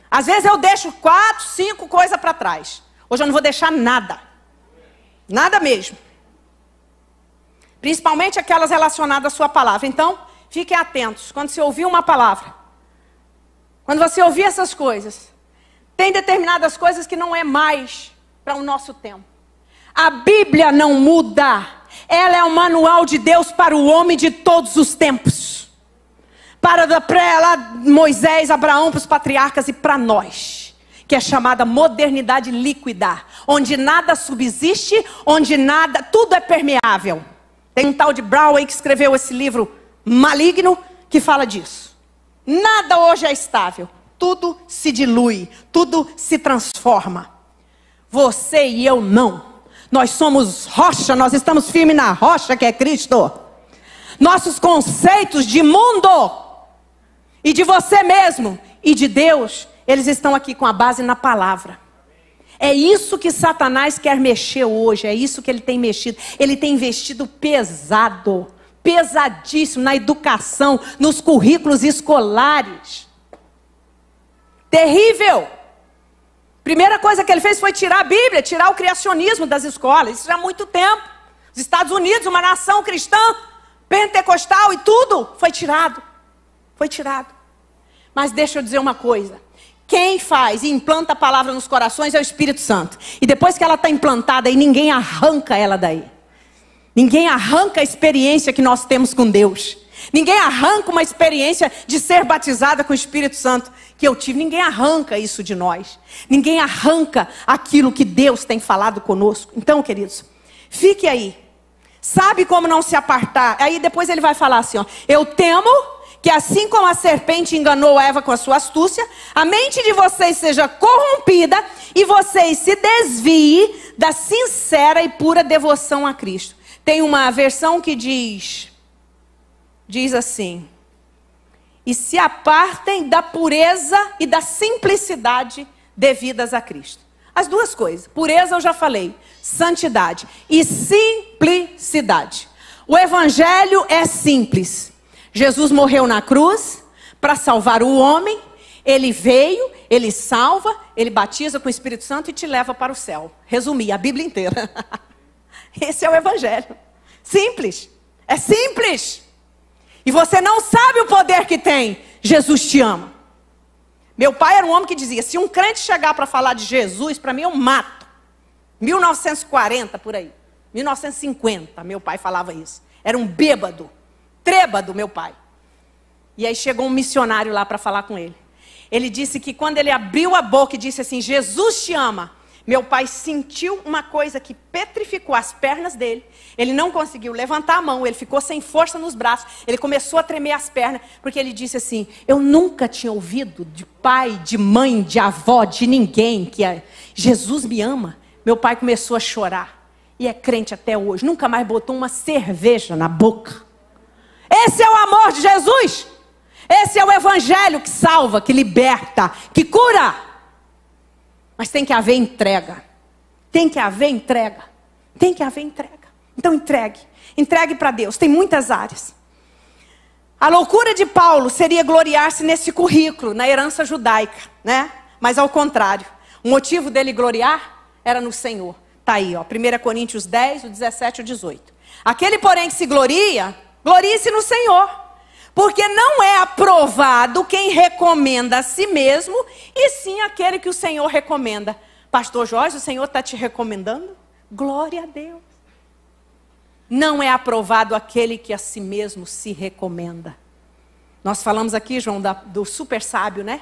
Às vezes eu deixo 4, 5 coisas para trás. Hoje eu não vou deixar nada. Nada mesmo. Principalmente aquelas relacionadas à sua palavra. Então, fiquem atentos. Quando você ouvir uma palavra, quando você ouvir essas coisas, tem determinadas coisas que não é mais para o nosso tempo. A Bíblia não muda. Ela é o manual de Deus para o homem de todos os tempos. Para lá, Moisés, Abraão, para os patriarcas e para nós. Que é chamada modernidade líquida. Onde nada subsiste, onde nada, tudo é permeável. Tem um tal de Brown que escreveu esse livro maligno que fala disso. Nada hoje é estável. Tudo se dilui, tudo se transforma. Você e eu não. Nós somos rocha, nós estamos firmes na rocha que é Cristo. Nossos conceitos de mundo e de você mesmo e de Deus, eles estão aqui com a base na palavra. É isso que Satanás quer mexer hoje, é isso que ele tem mexido. Ele tem investido pesado, pesadíssimo na educação, nos currículos escolares. Terrível. Primeira coisa que ele fez foi tirar a Bíblia, tirar o criacionismo das escolas. Isso já há muito tempo. Os Estados Unidos, uma nação cristã, pentecostal e tudo, foi tirado. Foi tirado. Mas deixa eu dizer uma coisa. Quem faz e implanta a palavra nos corações é o Espírito Santo. E depois que ela está implantada aí, ninguém arranca ela daí. Ninguém arranca a experiência que nós temos com Deus. Ninguém arranca uma experiência de ser batizada com o Espírito Santo que eu tive. Ninguém arranca isso de nós. Ninguém arranca aquilo que Deus tem falado conosco. Então, queridos, fique aí. Sabe como não se apartar? Aí depois ele vai falar assim, ó. Eu temo que assim como a serpente enganou Eva com a sua astúcia, a mente de vocês seja corrompida e vocês se desviem da sincera e pura devoção a Cristo. Tem uma versão que diz assim: e se apartem da pureza e da simplicidade devidas a Cristo. As duas coisas, pureza eu já falei, santidade e simplicidade. O evangelho é simples. Jesus morreu na cruz para salvar o homem. Ele veio, ele salva, ele batiza com o Espírito Santo e te leva para o céu. Resumi a Bíblia inteira. Esse é o evangelho. Simples. É simples. E você não sabe o poder que tem. Jesus te ama. Meu pai era um homem que dizia, se um crente chegar para falar de Jesus, para mim eu mato. 1940 por aí. 1950, meu pai falava isso. Era um bêbado. Trêbado, meu pai. E aí chegou um missionário lá para falar com ele. Ele disse que quando ele abriu a boca e disse assim, Jesus te ama, meu pai sentiu uma coisa que petrificou as pernas dele. Ele não conseguiu levantar a mão, ele ficou sem força nos braços. Ele começou a tremer as pernas, porque ele disse assim, eu nunca tinha ouvido de pai, de mãe, de avó, de ninguém que Jesus me ama. Meu pai começou a chorar. E é crente até hoje, nunca mais botou uma cerveja na boca. Esse é o amor de Jesus. Esse é o evangelho que salva, que liberta, que cura. Mas tem que haver entrega. Tem que haver entrega. Tem que haver entrega. Então entregue para Deus. Tem muitas áreas. A loucura de Paulo seria gloriar-se nesse currículo, na herança judaica, né? Mas ao contrário, o motivo dele gloriar era no Senhor. Está aí, ó, 1 Coríntios 10, o 17 e o 18. Aquele, porém, que se gloria, glorie-se no Senhor. Porque não é aprovado quem recomenda a si mesmo, e sim aquele que o Senhor recomenda. Pastor Jorge, o Senhor está te recomendando? Glória a Deus. Não é aprovado aquele que a si mesmo se recomenda. Nós falamos aqui, João, do super sábio, né?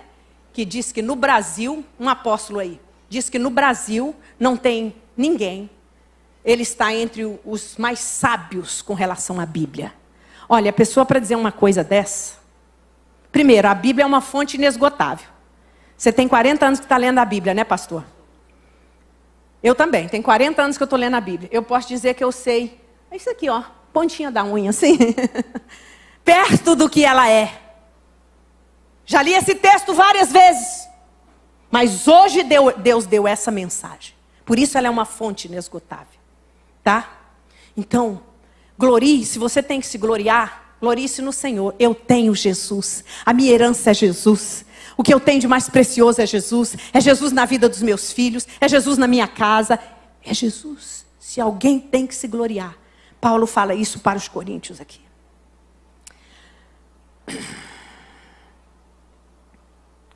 Que diz que no Brasil, um apóstolo aí, diz que no Brasil não tem ninguém. Ele está entre os mais sábios com relação à Bíblia. Olha, a pessoa para dizer uma coisa dessa... Primeiro, a Bíblia é uma fonte inesgotável. Você tem 40 anos que está lendo a Bíblia, né, pastor? Eu também, tem 40 anos que eu estou lendo a Bíblia. Eu posso dizer que eu sei... É isso aqui, ó, pontinha da unha, assim. Perto do que ela é. Já li esse texto várias vezes. Mas hoje Deus deu essa mensagem. Por isso ela é uma fonte inesgotável. Tá? Então, glorie, se você tem que se gloriar, glorie-se no Senhor. Eu tenho Jesus. A minha herança é Jesus. O que eu tenho de mais precioso é Jesus. É Jesus na vida dos meus filhos. É Jesus na minha casa. É Jesus. Se alguém tem que se gloriar. Paulo fala isso para os coríntios aqui.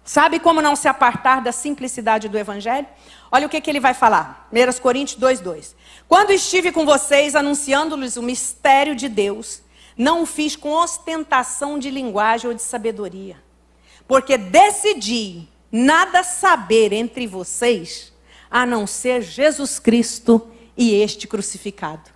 Sabe como não se apartar da simplicidade do Evangelho? Olha o que ele vai falar. 1 Coríntios 2:2. Quando estive com vocês anunciando-lhes o mistério de Deus, não o fiz com ostentação de linguagem ou de sabedoria. Porque decidi nada saber entre vocês, a não ser Jesus Cristo e este crucificado.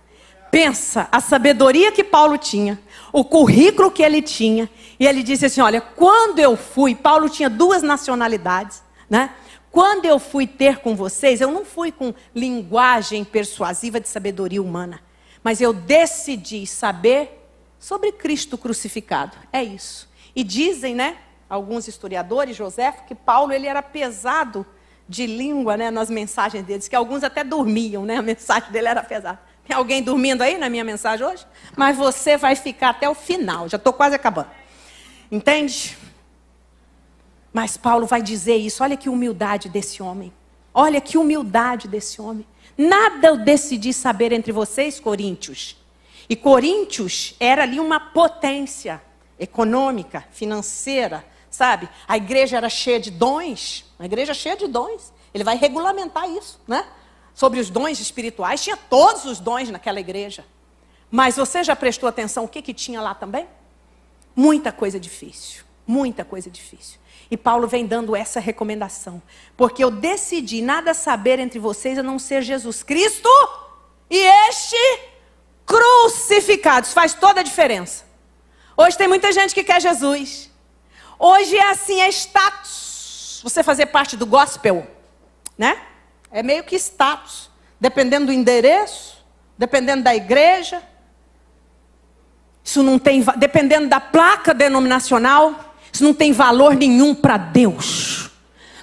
Pensa a sabedoria que Paulo tinha, o currículo que ele tinha. E ele disse assim, olha, quando eu fui, Paulo tinha 2 nacionalidades, né? Quando eu fui ter com vocês, eu não fui com linguagem persuasiva de sabedoria humana. Mas eu decidi saber sobre Cristo crucificado. É isso. E dizem, né, alguns historiadores, Joséfo, que Paulo ele era pesado de língua, né, nas mensagens deles, que alguns até dormiam, né? A mensagem dele era pesada. Tem alguém dormindo aí na minha mensagem hoje? Mas você vai ficar até o final. Já estou quase acabando. Entende? Mas Paulo vai dizer isso. Olha que humildade desse homem. Olha que humildade desse homem. Nada eu decidi saber entre vocês, coríntios. E Coríntios era ali uma potência econômica, financeira, sabe? A igreja era cheia de dons. Uma igreja cheia de dons. Ele vai regulamentar isso, né? Sobre os dons espirituais, tinha todos os dons naquela igreja. Mas você já prestou atenção o que tinha lá também? Muita coisa difícil, muita coisa difícil. E Paulo vem dando essa recomendação. Porque eu decidi nada saber entre vocês a não ser Jesus Cristo e este crucificado. Isso faz toda a diferença. Hoje tem muita gente que quer Jesus. Hoje é assim, é status. Você fazer parte do gospel, né? É meio que status, dependendo do endereço, dependendo da igreja. Isso não tem, dependendo da placa denominacional, isso não tem valor nenhum para Deus.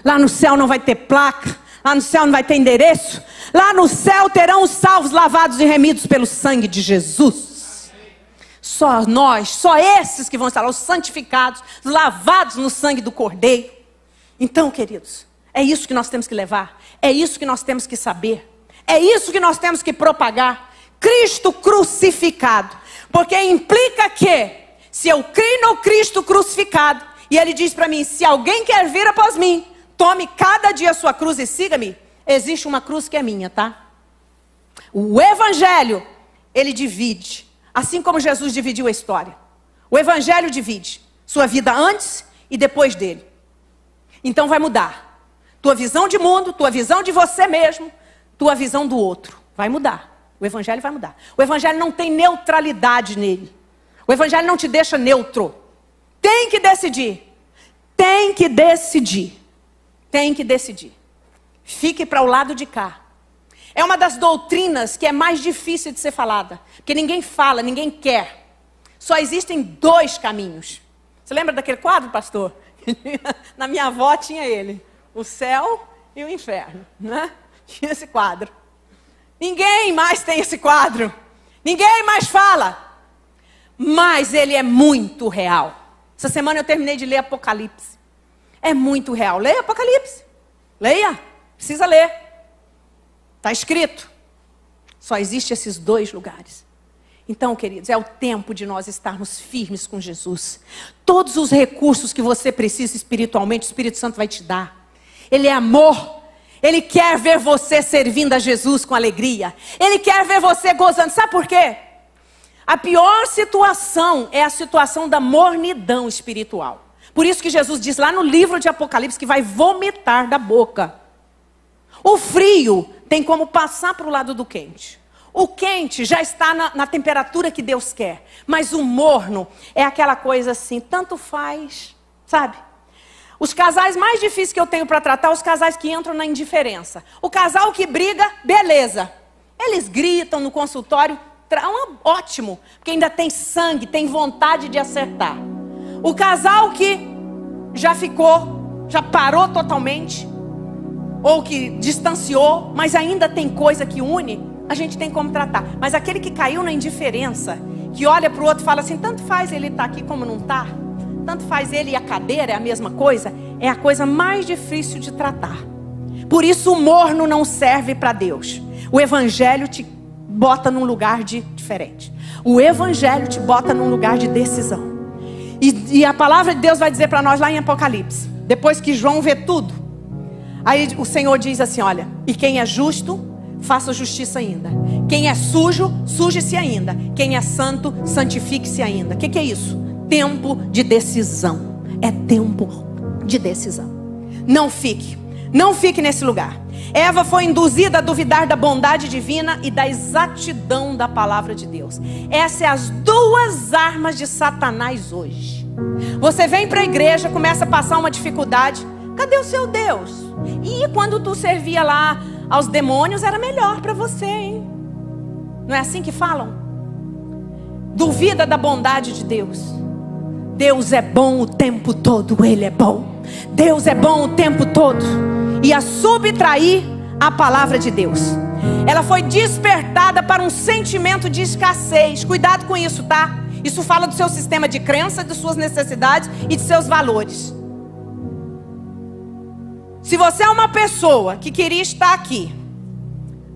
Lá no céu não vai ter placa, lá no céu não vai ter endereço. Lá no céu terão os salvos, lavados e remidos pelo sangue de Jesus. Só nós, só esses que vão estar lá, os santificados, lavados no sangue do Cordeiro. Então, queridos, é isso que nós temos que levar. É isso que nós temos que saber. É isso que nós temos que propagar. Cristo crucificado. Porque implica que, se eu creio no Cristo crucificado, e ele diz para mim, se alguém quer vir após mim, tome cada dia a sua cruz e siga-me. Existe uma cruz que é minha, tá? O Evangelho, ele divide. Assim como Jesus dividiu a história. O Evangelho divide sua vida antes e depois dele. Então vai mudar. Tua visão de mundo, tua visão de você mesmo, tua visão do outro. Vai mudar. O Evangelho vai mudar. O Evangelho não tem neutralidade nele. O Evangelho não te deixa neutro. Tem que decidir. Tem que decidir. Tem que decidir. Fique para o lado de cá. É uma das doutrinas que é mais difícil de ser falada. Porque ninguém fala, ninguém quer. Só existem 2 caminhos. Você lembra daquele quadro, pastor? Na minha avó tinha ele. O céu e o inferno, né? Tinha esse quadro. Ninguém mais tem esse quadro. Ninguém mais fala. Mas ele é muito real. Essa semana eu terminei de ler Apocalipse. É muito real. Leia Apocalipse. Leia. Precisa ler. Está escrito. Só existem esses 2 lugares. Então, queridos, é o tempo de nós estarmos firmes com Jesus. Todos os recursos que você precisa espiritualmente, o Espírito Santo vai te dar. Ele é amor. Ele quer ver você servindo a Jesus com alegria. Ele quer ver você gozando. Sabe por quê? A pior situação é a situação da mornidão espiritual. Por isso que Jesus diz lá no livro de Apocalipse que vai vomitar da boca. O frio tem como passar para o lado do quente. O quente já está na temperatura que Deus quer. Mas o morno é aquela coisa assim, tanto faz, sabe? Os casais mais difíceis que eu tenho para tratar, os casais que entram na indiferença. O casal que briga, beleza. Eles gritam no consultório, ótimo, porque ainda tem sangue, tem vontade de acertar. O casal que já parou totalmente, ou que distanciou, mas ainda tem coisa que une, a gente tem como tratar. Mas aquele que caiu na indiferença, que olha para o outro e fala assim, tanto faz ele estar aqui como não está, tanto faz ele e a cadeira, é a mesma coisa, é a coisa mais difícil de tratar. Por isso o morno não serve para Deus. O evangelho te bota num lugar diferente. O evangelho te bota num lugar de decisão. E a palavra de Deus vai dizer para nós lá em Apocalipse, depois que João vê tudo, aí o Senhor diz assim, olha, e quem é justo, faça justiça ainda. Quem é sujo, suje-se ainda. Quem é santo, santifique-se ainda. O que é isso? Tempo de decisão. É tempo de decisão. Não fique nesse lugar. Eva foi induzida a duvidar da bondade divina e da exatidão da palavra de Deus. Essas são as 2 armas de Satanás hoje. Você vem para a igreja, começa a passar uma dificuldade. Cadê o seu Deus? E quando tu servia lá aos demônios, era melhor para você, hein? Não é assim que falam? Duvida da bondade de Deus. Deus é bom o tempo todo, Ele é bom. Deus é bom o tempo todo. E a subtrair a palavra de Deus. Ela foi despertada para um sentimento de escassez. Cuidado com isso, tá? Isso fala do seu sistema de crença, de suas necessidades e de seus valores. Se você é uma pessoa que queria estar aqui,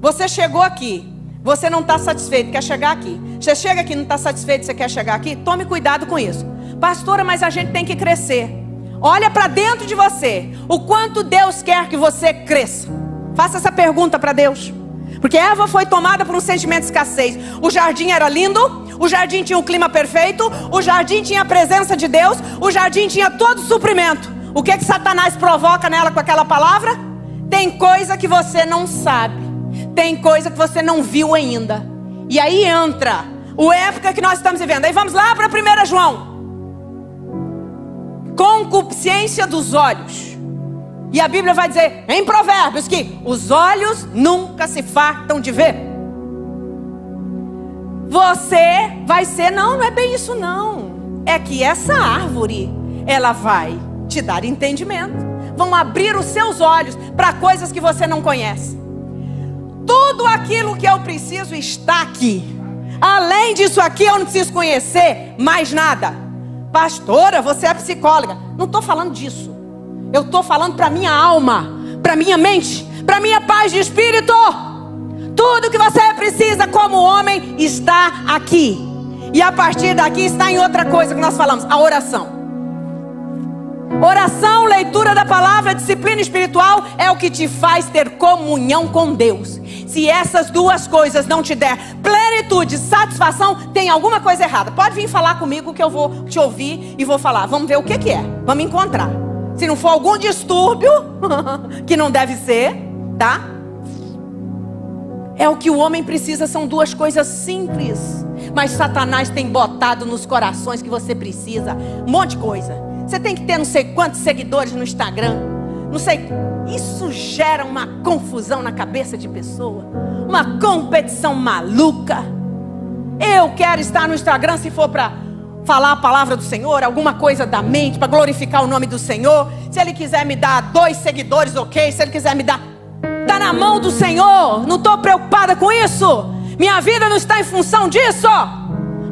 você chegou aqui, você não está satisfeito, quer chegar aqui. Você chega aqui e não está satisfeito, você quer chegar aqui, tome cuidado com isso. Pastora, mas a gente tem que crescer. Olha para dentro de você, o quanto Deus quer que você cresça. Faça essa pergunta para Deus. Porque Eva foi tomada por um sentimento de escassez. O jardim era lindo, o jardim tinha um clima perfeito, o jardim tinha a presença de Deus, o jardim tinha todo o suprimento. O que Satanás provoca nela com aquela palavra? Tem coisa que você não sabe, tem coisa que você não viu ainda. E aí entra a época que nós estamos vivendo. Aí vamos lá para 1 João. Concupiscência dos olhos. E a Bíblia vai dizer em Provérbios que os olhos nunca se fartam de ver. Você vai ser, não é bem isso não. É que essa árvore, ela vai te dar entendimento. Vão abrir os seus olhos para coisas que você não conhece. Tudo aquilo que eu preciso está aqui. Além disso aqui eu não preciso conhecer mais nada. Pastora, você é psicóloga. Não estou falando disso. Eu estou falando para minha alma, para minha mente, para minha paz de espírito. Tudo que você precisa como homem está aqui. E a partir daqui está em outra coisa que nós falamos, a oração. Oração, leitura da palavra, disciplina espiritual é o que te faz ter comunhão com Deus. Se essas 2 coisas não te der plenitude, satisfação, tem alguma coisa errada. Pode vir falar comigo que eu vou te ouvir e vou falar. Vamos ver o que é. Vamos encontrar. Se não for algum distúrbio, que não deve ser, tá? É o que o homem precisa, são 2 coisas simples. Mas Satanás tem botado nos corações que você precisa um monte de coisa. Você tem que ter não sei quantos seguidores no Instagram. Não sei. Isso gera uma confusão na cabeça de pessoa. Uma competição maluca. Eu quero estar no Instagram se for para falar a palavra do Senhor, alguma coisa da mente, para glorificar o nome do Senhor. Se Ele quiser me dar 2 seguidores, ok. Se Ele quiser me dar, está na mão do Senhor. Não estou preocupada com isso. Minha vida não está em função disso,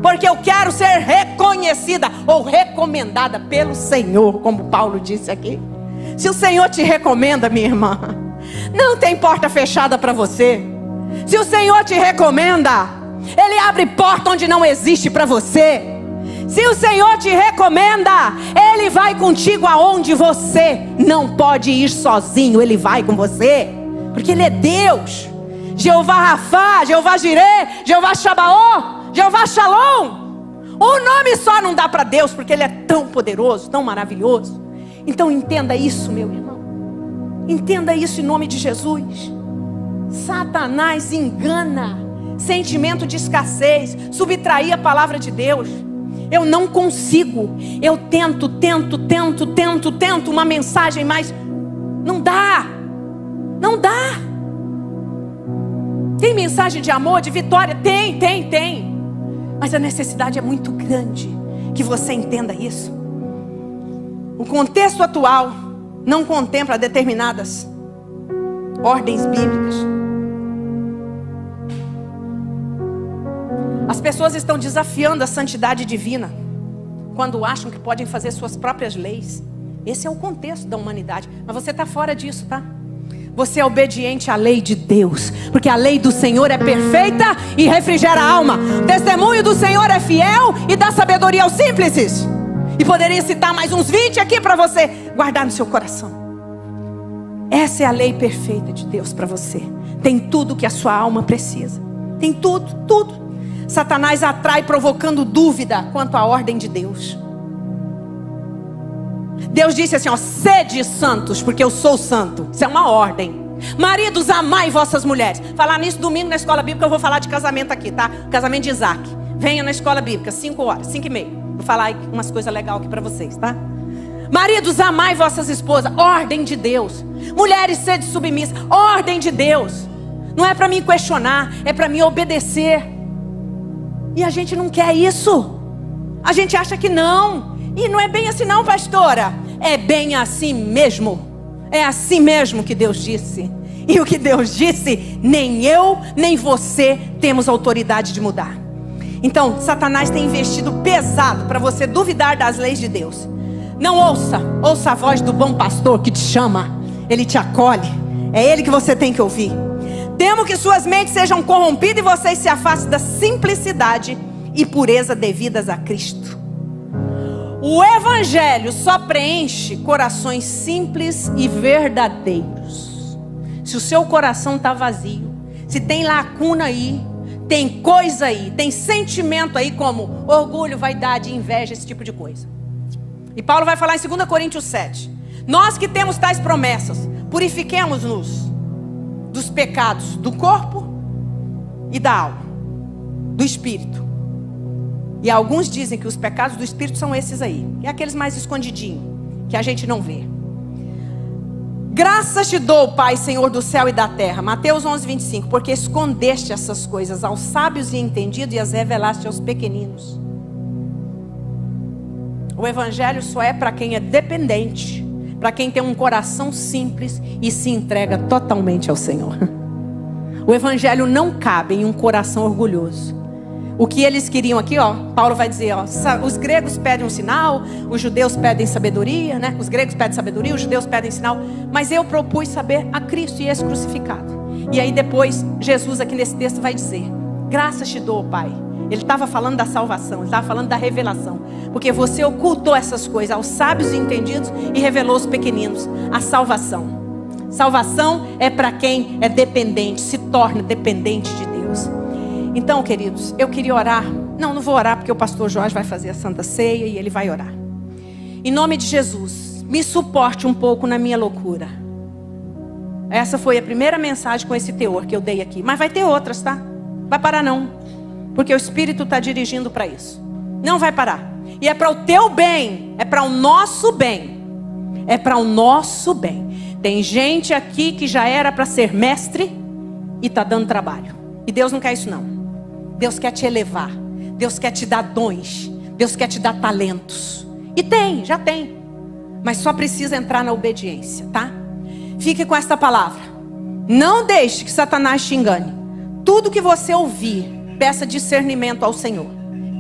porque eu quero ser reconhecida ou recomendada pelo Senhor, como Paulo disse aqui. Se o Senhor te recomenda, minha irmã, não tem porta fechada para você. Se o Senhor te recomenda, Ele abre porta onde não existe para você. Se o Senhor te recomenda, Ele vai contigo aonde você não pode ir sozinho. Ele vai com você, porque Ele é Deus. Jeová Rafá, Jeová Jireh, Jeová Shabaoth, Jeová Shalom. Um nome só não dá para Deus, porque Ele é tão poderoso, tão maravilhoso. Então entenda isso, meu irmão. Entenda isso em nome de Jesus. Satanás engana, sentimento de escassez, subtrair a palavra de Deus. Eu não consigo, eu tento uma mensagem, mas não dá. Tem mensagem de amor, de vitória? Tem. Mas a necessidade é muito grande que você entenda isso. O contexto atual não contempla determinadas ordens bíblicas. As pessoas estão desafiando a santidade divina quando acham que podem fazer suas próprias leis. Esse é o contexto da humanidade. Mas você está fora disso, tá? Você é obediente à lei de Deus, porque a lei do Senhor é perfeita e refrigera a alma. O testemunho do Senhor é fiel e dá sabedoria aos simples. E poderia citar mais uns 20 aqui para você guardar no seu coração. Essa é a lei perfeita de Deus para você. Tem tudo que a sua alma precisa. Tem tudo. Satanás atrai provocando dúvida quanto à ordem de Deus. Deus disse assim, ó, sede santos, porque eu sou santo. Isso é uma ordem. Maridos, amai vossas mulheres. Falar nisso domingo na escola bíblica, eu vou falar de casamento aqui, tá? Casamento de Isaac. Venha na escola bíblica, 5 horas, 5h30. Vou falar umas coisas legais aqui para vocês, tá? Maridos, amai vossas esposas. Ordem de Deus. Mulheres, sede submissas. Ordem de Deus. Não é para mim questionar, é para mim obedecer. E a gente não quer isso. A gente acha que não. E não é bem assim não, pastora. É bem assim mesmo. É assim mesmo que Deus disse. E o que Deus disse, nem eu, nem você temos autoridade de mudar. Então, Satanás tem investido pesado para você duvidar das leis de Deus. Não ouça a voz do bom pastor que te chama. Ele te acolhe. É ele que você tem que ouvir. Temo que suas mentes sejam corrompidas e vocês se afastem da simplicidade e pureza devidas a Cristo. O Evangelho só preenche corações simples e verdadeiros. Se o seu coração está vazio, se tem lacuna aí, tem coisa aí, tem sentimento aí como orgulho, vaidade, inveja, esse tipo de coisa. E Paulo vai falar em 2 Coríntios 7. Nós que temos tais promessas, purifiquemos-nos dos pecados do corpo e da alma, do espírito. E alguns dizem que os pecados do espírito são esses aí, que é aqueles mais escondidinhos, que a gente não vê. Graças te dou, Pai, Senhor do céu e da terra. Mateus 11:25. Porque escondeste essas coisas aos sábios e entendidos e as revelaste aos pequeninos. O Evangelho só é para quem é dependente, para quem tem um coração simples e se entrega totalmente ao Senhor. O Evangelho não cabe em um coração orgulhoso. O que eles queriam aqui, ó, Paulo vai dizer, ó, os gregos pedem um sinal, os judeus pedem sabedoria, né? Os gregos pedem sabedoria, os judeus pedem sinal, mas eu propus saber a Cristo e esse crucificado. E aí depois, Jesus aqui nesse texto vai dizer, graças te dou, Pai. Ele estava falando da salvação, ele estava falando da revelação, porque você ocultou essas coisas aos sábios e entendidos e revelou aos pequeninos a salvação. Salvação é para quem é dependente, se torna dependente de Deus. Então, queridos, eu queria orar. Não vou orar porque o pastor Jorge vai fazer a Santa Ceia e ele vai orar. Em nome de Jesus, me suporte um pouco na minha loucura. Essa foi a primeira mensagem com esse teor que eu dei aqui. Mas vai ter outras, tá? Vai parar não. Porque o Espírito está dirigindo para isso. Não vai parar. E é para o teu bem. É para o nosso bem. É para o nosso bem. Tem gente aqui que já era para ser mestre e está dando trabalho. E Deus não quer isso não. Deus quer te elevar. Deus quer te dar dons. Deus quer te dar talentos. E tem, já tem. Mas só precisa entrar na obediência, tá? Fique com esta palavra. Não deixe que Satanás te engane. Tudo que você ouvir, peça discernimento ao Senhor,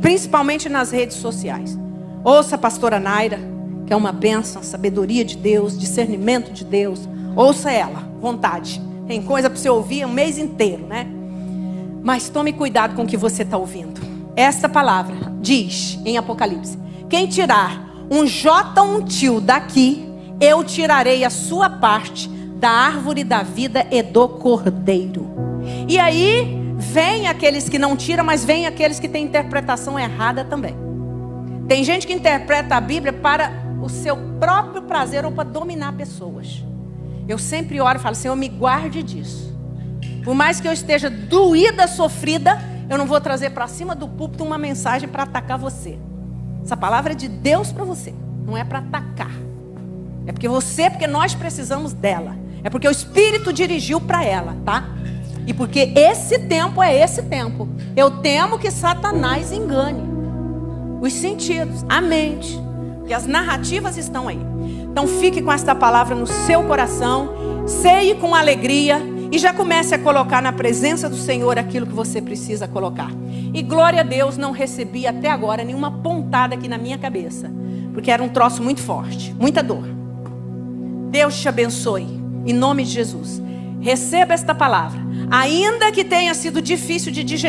principalmente nas redes sociais. Ouça a pastora Naira, que é uma bênção, sabedoria de Deus, discernimento de Deus. Ouça ela, vontade. Tem coisa para você ouvir um mês inteiro, né? Mas tome cuidado com o que você está ouvindo. Esta palavra diz em Apocalipse: quem tirar um J ou um tio daqui, eu tirarei a sua parte da árvore da vida e do cordeiro. E aí vem aqueles que não tiram, mas vem aqueles que têm interpretação errada também. Tem gente que interpreta a Bíblia para o seu próprio prazer ou para dominar pessoas. Eu sempre oro e falo: Senhor, me guarde disso. Por mais que eu esteja doída, sofrida, eu não vou trazer para cima do púlpito uma mensagem para atacar você. Essa palavra é de Deus para você, não é para atacar. É porque nós precisamos dela. É porque o Espírito dirigiu para ela, tá? E porque esse tempo é esse tempo. Eu temo que Satanás engane os sentidos, a mente, porque as narrativas estão aí. Então fique com esta palavra no seu coração, ceie com alegria e já comece a colocar na presença do Senhor aquilo que você precisa colocar. E glória a Deus, não recebi até agora nenhuma pontada aqui na minha cabeça, porque era um troço muito forte, muita dor. Deus te abençoe, em nome de Jesus. Receba esta palavra, ainda que tenha sido difícil de digerir.